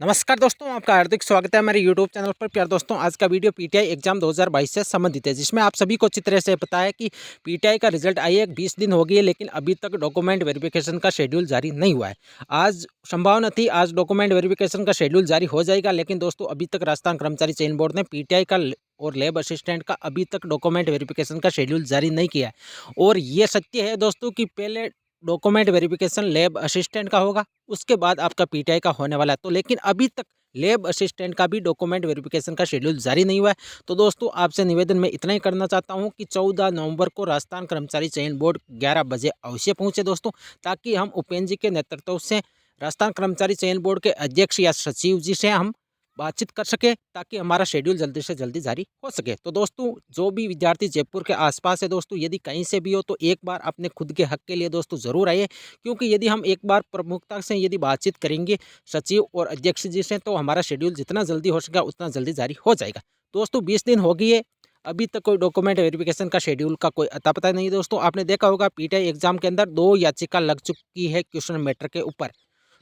नमस्कार दोस्तों, आपका हार्दिक स्वागत है हमारे यूट्यूब चैनल पर। प्यार दोस्तों, आज का वीडियो पीटीआई एग्जाम 2022 से संबंधित है, जिसमें आप सभी को अच्छी तरह से पता है कि पीटीआई का रिजल्ट आई है 20 दिन हो गई है, लेकिन अभी तक डॉक्यूमेंट वेरिफिकेशन का शेड्यूल जारी नहीं हुआ है। आज संभावना थी आज डॉक्यूमेंट वेरिफिकेशन का शेड्यूल जारी हो जाएगा, लेकिन दोस्तों अभी तक राजस्थान कर्मचारी चयन बोर्ड ने पीटीआई का और लैब असिस्टेंट का अभी तक डॉक्यूमेंट वेरिफिकेशन का शेड्यूल जारी नहीं किया है। और ये सत्य है दोस्तों कि पहले डॉक्यूमेंट वेरिफिकेशन लैब असिस्टेंट का होगा, उसके बाद आपका पीटीआई का होने वाला है। तो लेकिन अभी तक लैब असिस्टेंट का भी डॉक्यूमेंट वेरिफिकेशन का शेड्यूल जारी नहीं हुआ है। तो दोस्तों आपसे निवेदन मैं इतना ही करना चाहता हूं कि 14 नवंबर को राजस्थान कर्मचारी चयन बोर्ड 11 बजे अवश्य पहुंचे दोस्तों, ताकि हम उपेंद्र जी के नेतृत्व से राजस्थान कर्मचारी चयन बोर्ड के अध्यक्ष या सचिव जी से हम बातचीत कर सके, ताकि हमारा शेड्यूल जल्दी से जल्दी जारी हो सके। तो दोस्तों जो भी विद्यार्थी जयपुर के आसपास है दोस्तों, यदि कहीं से भी हो तो एक बार अपने खुद के हक के लिए दोस्तों ज़रूर आइए, क्योंकि यदि हम एक बार प्रमुखता से यदि बातचीत करेंगे सचिव और अध्यक्ष जी से, तो हमारा शेड्यूल जितना जल्दी हो सकेगा उतना जल्दी जारी हो जाएगा। दोस्तों 20 दिन हो गई है, अभी तक कोई डॉक्यूमेंट वेरिफिकेशन का शेड्यूल का कोई अता पता नहीं। दोस्तों आपने देखा होगा पीटीआई एग्जाम के अंदर 2 याचिका लग चुकी है क्वेश्चन मैटर के ऊपर।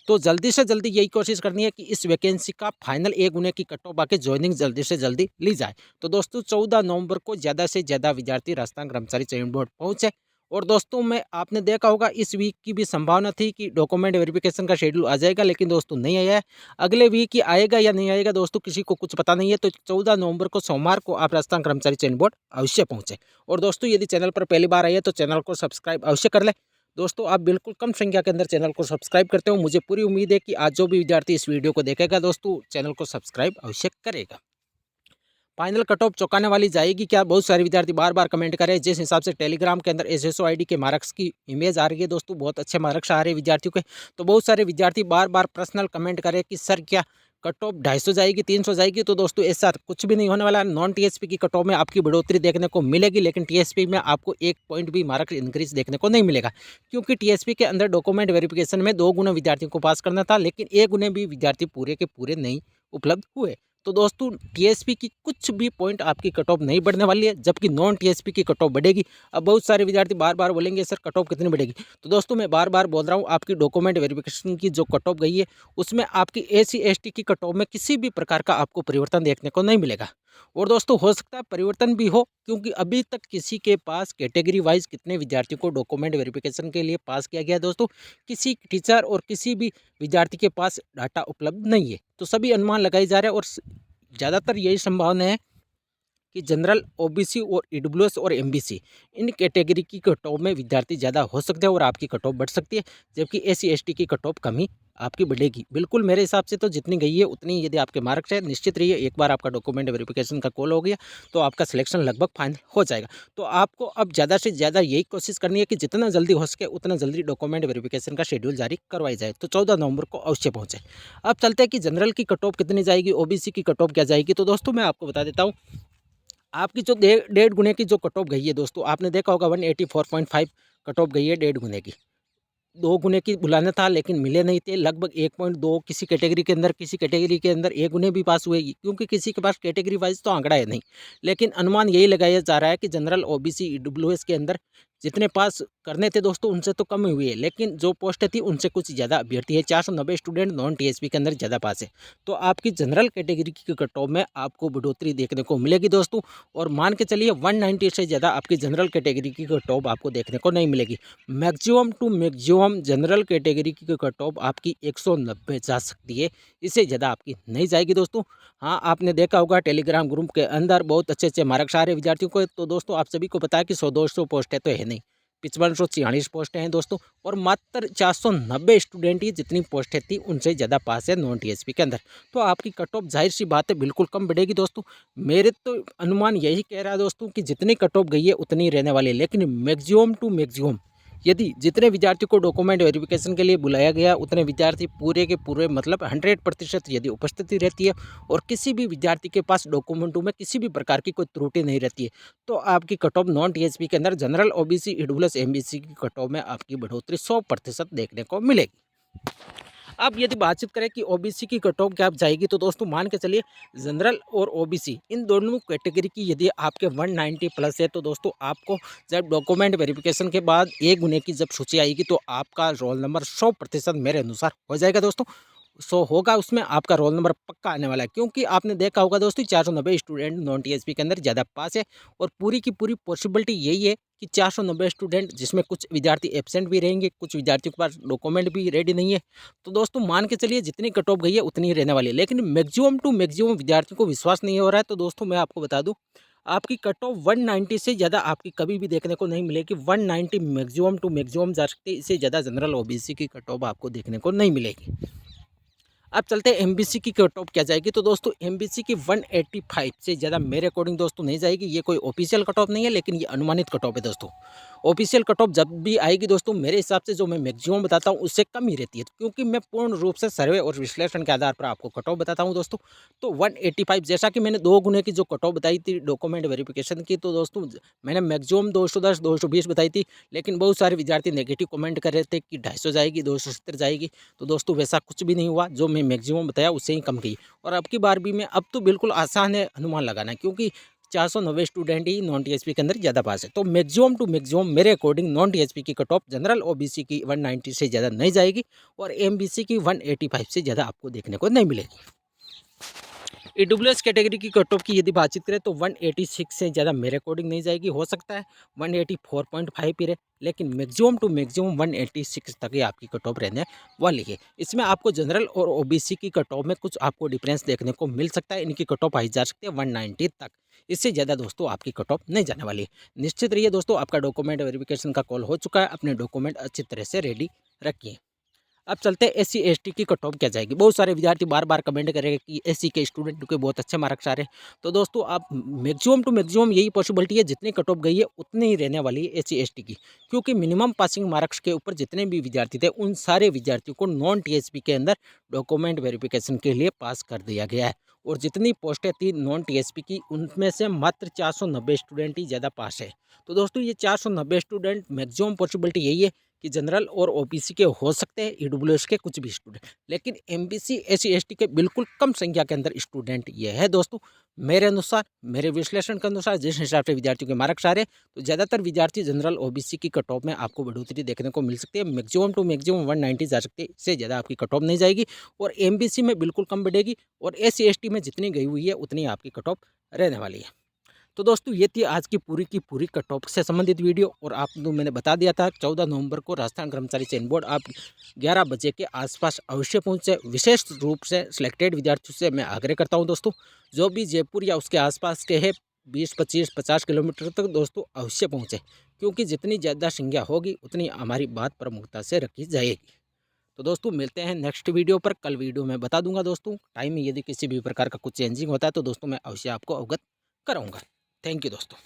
तो जल्दी से जल्दी यही कोशिश करनी है कि इस वैकेंसी का फाइनल 1 गुने की कट ऑफ आके ज्वाइनिंग जल्दी से जल्दी ली जाए। तो दोस्तों 14 नवंबर को ज़्यादा से ज़्यादा विद्यार्थी राजस्थान कर्मचारी चयन बोर्ड पहुंचे। और दोस्तों मैं आपने देखा होगा इस वीक की भी संभावना थी कि डॉक्यूमेंट वेरिफिकेशन का शेड्यूल आ जाएगा, लेकिन दोस्तों नहीं आया है। अगले वीक ही आएगा या नहीं आएगा दोस्तों किसी को कुछ पता नहीं है। तो 14 नवंबर को सोमवार को आप राजस्थान कर्मचारी चयन बोर्ड अवश्य पहुंचे। और दोस्तों यदि चैनल पर पहली बार आइए तो चैनल को सब्सक्राइब अवश्य कर ले। दोस्तों आप बिल्कुल कम संख्या के अंदर चैनल को सब्सक्राइब करते हो। मुझे पूरी उम्मीद है कि आज जो भी विद्यार्थी इस वीडियो को देखेगा दोस्तों चैनल को सब्सक्राइब अवश्य करेगा। फाइनल कट ऑफ चौंकाने वाली जाएगी क्या? बहुत सारे विद्यार्थी बार बार कमेंट कर रहे हैं। जिस हिसाब से टेलीग्राम के अंदर एसएसओ आईडी के मार्क्स की इमेज आ रही है दोस्तों, बहुत अच्छे मार्क्स आ रहे हैं विद्यार्थियों के। तो बहुत सारे विद्यार्थी बार बार पर्सनल कमेंट कर रहे हैं कि सर क्या कट ऑफ 250 जाएगी, 300 जाएगी? तो दोस्तों ऐसा कुछ भी नहीं होने वाला। नॉन टीएसपी की कट ऑफ में आपकी बढ़ोतरी देखने को मिलेगी, लेकिन टीएसपी में आपको 1 पॉइंट भी मार्क्स इंक्रीज देखने को नहीं मिलेगा, क्योंकि टीएसपी के अंदर डॉक्यूमेंट वेरिफिकेशन में 2 गुना विद्यार्थियों को पास करना था, लेकिन 1 गुने भी विद्यार्थी पूरे के पूरे नहीं उपलब्ध हुए। तो दोस्तों टीएसपी की कुछ भी पॉइंट आपकी कट ऑफ नहीं बढ़ने वाली है, जबकि नॉन टीएसपी की कट ऑफ बढ़ेगी। अब बहुत सारे विद्यार्थी बार बार बोलेंगे सर कट ऑफ कितनी बढ़ेगी? तो दोस्तों मैं बार बार बोल रहा हूँ, आपकी डॉक्यूमेंट वेरिफिकेशन की जो कट ऑफ गई है उसमें आपकी एससी एसटी की कट ऑफ में किसी भी प्रकार का आपको परिवर्तन देखने को नहीं मिलेगा। और दोस्तों हो सकता है परिवर्तन भी हो, क्योंकि अभी तक किसी के पास कैटेगरी वाइज कितने विद्यार्थियों को डॉक्यूमेंट वेरिफिकेशन के लिए पास किया गया है दोस्तों, किसी टीचर और किसी भी विद्यार्थी के पास डाटा उपलब्ध नहीं है। तो सभी अनुमान लगाए जा रहे हैं, और ज़्यादातर यही संभावना है कि जनरल, ओबीसी और ईडब्ल्यूएस और एमबीसी इन कैटेगरी की कट ऑफ में विद्यार्थी ज़्यादा हो सकते हैं और आपकी कट ऑफ बढ़ सकती है, जबकि एससी एसटी की कट ऑफ कम ही आपकी बढ़ेगी। बिल्कुल मेरे हिसाब से तो जितनी गई है उतनी यदि आपके मार्क्स है, निश्चित रहिए एक बार आपका डॉक्यूमेंट वेरिफिकेशन का कॉल हो गया तो आपका सिलेक्शन लगभग फाइनल हो जाएगा। तो आपको अब ज़्यादा से ज़्यादा यही कोशिश करनी है कि जितना जल्दी हो सके उतना जल्दी डॉक्यूमेंट वेरिफिकेशन का शेड्यूल जारी करवाई जाए। तो 14 नवंबर को अवश्य पहुँचे। अब चलते हैं कि जनरल की कट ऑफ कितनी जाएगी, ओबीसी की कट ऑफ क्या जाएगी। तो दोस्तों मैं आपको बता देता हूँ, आपकी जो 1.5 गुने की जो कट ऑफ गई है दोस्तों, आपने देखा होगा 184.5 कट ऑफ गई है 1.5 गुने की। 2 गुने की बुलाना था लेकिन मिले नहीं थे। लगभग 1.2 किसी कैटेगरी के अंदर, किसी कैटेगरी के अंदर 1 गुने भी पास हुए, क्योंकि किसी के पास कैटेगरी वाइज तो आंकड़ा है नहीं। लेकिन अनुमान यही लगाया जा रहा है कि जनरल, ओबीसी, ईडब्ल्यूएस के अंदर जितने पास करने थे दोस्तों उनसे तो कम ही हुए, लेकिन जो पोस्ट थी उनसे कुछ ज़्यादा अभ्यर्थी है। 490 स्टूडेंट नॉन टीएसपी के अंदर ज़्यादा पास है। तो आपकी जनरल कैटेगरी की कट ऑफ में आपको बढ़ोतरी देखने को मिलेगी दोस्तों। और मान के चलिए 190 से ज़्यादा आपकी जनरल कैटेगरी की कट ऑफ आपको देखने को नहीं मिलेगी। Maximum to maximum general category की कट ऑफ आपकी 190 जा सकती है, इससे ज़्यादा आपकी नहीं जाएगी दोस्तों। हाँ आपने देखा होगा टेलीग्राम ग्रुप के अंदर बहुत अच्छे अच्छे मार्क्स आ रहे विद्यार्थियों को। तो दोस्तों आप सभी को पता है कि 100-200 पोस्ट है तो है नहीं, 5546 पोस्टें हैं दोस्तों, और मात्र 490 स्टूडेंट ही जितनी पोस्टें थी उनसे ज़्यादा पास है नॉन टीएसपी के अंदर। तो आपकी कट ऑफ जाहिर सी बात है बिल्कुल कम बढ़ेगी दोस्तों। मेरे तो अनुमान यही कह रहा है दोस्तों कि जितनी कट ऑफ गई है उतनी रहने वाली है, लेकिन मैक्सिमम टू मैक्सिमम यदि जितने विद्यार्थी को डॉक्यूमेंट वेरिफिकेशन के लिए बुलाया गया उतने विद्यार्थी पूरे के पूरे मतलब 100% यदि उपस्थिति रहती है और किसी भी विद्यार्थी के पास डॉक्यूमेंटों में किसी भी प्रकार की कोई त्रुटि नहीं रहती है, तो आपकी कट ऑफ नॉन टीएसपी के अंदर जनरल, ओबीसी, ईडब्ल्यूएस, एमबीसी की कट ऑफ में आपकी बढ़ोतरी 100% देखने को मिलेगी। अब यदि बातचीत करें कि ओबीसी की कट ऑफ क्या जाएगी, तो दोस्तों मान के चलिए जनरल और ओबीसी इन दोनों कैटेगरी की यदि आपके 190 प्लस है, तो दोस्तों आपको जब डॉक्यूमेंट वेरिफिकेशन के बाद 1 गुने की जब सूची आएगी तो आपका रोल नंबर 100% मेरे अनुसार हो जाएगा दोस्तों। शो होगा उसमें आपका रोल नंबर पक्का आने वाला है, क्योंकि आपने देखा होगा दोस्तों 490 स्टूडेंट नॉन टीएसपी के अंदर ज़्यादा पास है और पूरी की पूरी पॉसिबिलिटी यही है कि 490 स्टूडेंट, जिसमें कुछ विद्यार्थी एब्सेंट भी रहेंगे, कुछ विद्यार्थियों के पास डॉक्यूमेंट भी रेडी नहीं है। तो दोस्तों मान के चलिए जितनी कट ऑफ गई है उतनी ही रहने वाली है, लेकिन मैक्सिमम टू मैक्सिमम विद्यार्थियों को विश्वास नहीं हो रहा है। तो दोस्तों मैं आपको बता दूं, आपकी कट ऑफ 190 से ज़्यादा आपकी कभी भी देखने को नहीं मिलेगी। 190 मैक्सिमम टू मैक्सिमम जा सकते हैं, इससे ज़्यादा जनरल ओबीसी की कट ऑफ आपको देखने को नहीं मिलेगी। अब चलते हैं एमबीसी की कट ऑफ क्या जाएगी। तो दोस्तों एमबीसी की 185 से ज़्यादा मेरे अकॉर्डिंग दोस्तों नहीं जाएगी। ये कोई ऑफिशियल कट ऑफ नहीं है, लेकिन ये अनुमानित कट ऑफ है दोस्तों। ऑफिशियल कट ऑफ जब भी आएगी दोस्तों, मेरे हिसाब से जो मैं मैक्सिमम बताता हूँ उससे कम ही रहती है, क्योंकि मैं पूर्ण रूप से सर्वे और विश्लेषण के आधार पर आपको कट ऑफ बताता हूँ दोस्तों। तो 185, जैसा कि मैंने 2 गुने की जो कट ऑफ बताई थी डॉक्यूमेंट वेरिफिकेशन की, तो दोस्तों मैंने मैक्सिमम 210 220 बताई थी, लेकिन बहुत सारे विद्यार्थी नेगेटिव कमेंट कर रहे थे कि 250 जाएगी, 270 जाएगी। तो दोस्तों वैसा कुछ भी नहीं हुआ, जो मैं मैक्सिमम बताया उससे ही कम गई। और अब की बार भी मैं, अब तो बिल्कुल आसान है अनुमान लगाना, क्योंकि 490 स्टूडेंट ही नॉन टीएसपी के अंदर ज़्यादा पास है। तो मैक्सिमम टू मैक्सिमम मेरे अकॉर्डिंग नॉन टीएसपी की कट ऑफ जनरल ओबीसी की 190 से ज़्यादा नहीं जाएगी और एमबीसी की 185 से ज़्यादा आपको देखने को नहीं मिलेगी। ईडब्ल्यूएस कैटेगरी की कट ऑफ की यदि बातचीत करें तो 186 से ज़्यादा मेरे अकॉर्डिंग नहीं जाएगी। हो सकता है 184.5 ही रहे, लेकिन मैक्सिमम टू मैक्सिमम 186 तक ही आपकी कट ऑफ रहने वाली है। इसमें आपको जनरल और ओबीसी की कट ऑफ में कुछ आपको डिफरेंस देखने को मिल सकता है। इनकी कट ऑफ आई जा सकती है 190 तक, इससे ज़्यादा दोस्तों आपकी कट ऑफ नहीं जाने वाली है। निश्चित रहिए दोस्तों, आपका डॉक्यूमेंट वेरिफिकेशन का कॉल हो चुका है, अपने डॉक्यूमेंट अच्छी तरह से रेडी रखिए। अब चलते हैं एससी एसटी की कट ऑफ क्या जाएगी। बहुत सारे विद्यार्थी बार बार कमेंट करेंगे कि एससी के स्टूडेंट के बहुत अच्छे मार्क्स आ रहे हैं। तो दोस्तों आप मैक्सिमम टू मैक्सिमम यही पॉसिबिलिटी है, जितनी कट ऑफ गई है उतनी ही रहने वाली है एससी एसटी की, क्योंकि मिनिमम पासिंग मार्क्स के ऊपर जितने भी विद्यार्थी थे उन सारे विद्यार्थियों को नॉन टीएसपी के अंदर डॉक्यूमेंट वेरिफिकेशन के लिए पास कर दिया गया है। और जितनी पोस्टें थी नॉन टीएसपी की, उनमें से मात्र 490 स्टूडेंट ही ज़्यादा पास है। तो दोस्तों ये 490 स्टूडेंट मैक्सिमम पॉसिबिलिटी यही है कि जनरल और ओबीसी के हो सकते हैं, ईडब्ल्यूएस के कुछ भी स्टूडेंट, लेकिन एमबीसी एससी एसटी के बिल्कुल कम संख्या के अंदर स्टूडेंट ये है दोस्तों। मेरे अनुसार, मेरे विश्लेषण के अनुसार, जिस हिसाब से विद्यार्थियों के मार्क्स आ रहे हैं, तो ज़्यादातर विद्यार्थी जनरल ओबीसी की कट ऑफ में आपको बढ़ोतरी देखने को मिल सकती है। मैक्सिमम टू मैक्सिमम 190 जा सकती है, इससे ज़्यादा आपकी कट ऑफ नहीं जाएगी। और एमबीसी में बिल्कुल कम बढ़ेगी और एससी एसटी में जितनी गई हुई है उतनी आपकी कट ऑफ रहने वाली है। तो दोस्तों ये थी आज की पूरी कट ऑफ से संबंधित वीडियो। और आपको मैंने बता दिया था 14 नवंबर को राजस्थान कर्मचारी चयन बोर्ड आप 11 बजे के आसपास अवश्य पहुंचे। विशेष रूप से सिलेक्टेड विद्यार्थियों से मैं आग्रह करता हूं दोस्तों, जो भी जयपुर या उसके आसपास के है 20-25-50 किलोमीटर तक दोस्तों अवश्य पहुँचे, क्योंकि जितनी ज़्यादा संख्या होगी उतनी हमारी बात प्रमुखता से रखी जाएगी। तो दोस्तों मिलते हैं नेक्स्ट वीडियो पर। कल वीडियो में बता दूंगा दोस्तों टाइम में, यदि किसी भी प्रकार का कुछ चेंजिंग होता है तो दोस्तों मैं अवश्य आपको अवगत कराऊंगा। थैंक यू दोस्तों।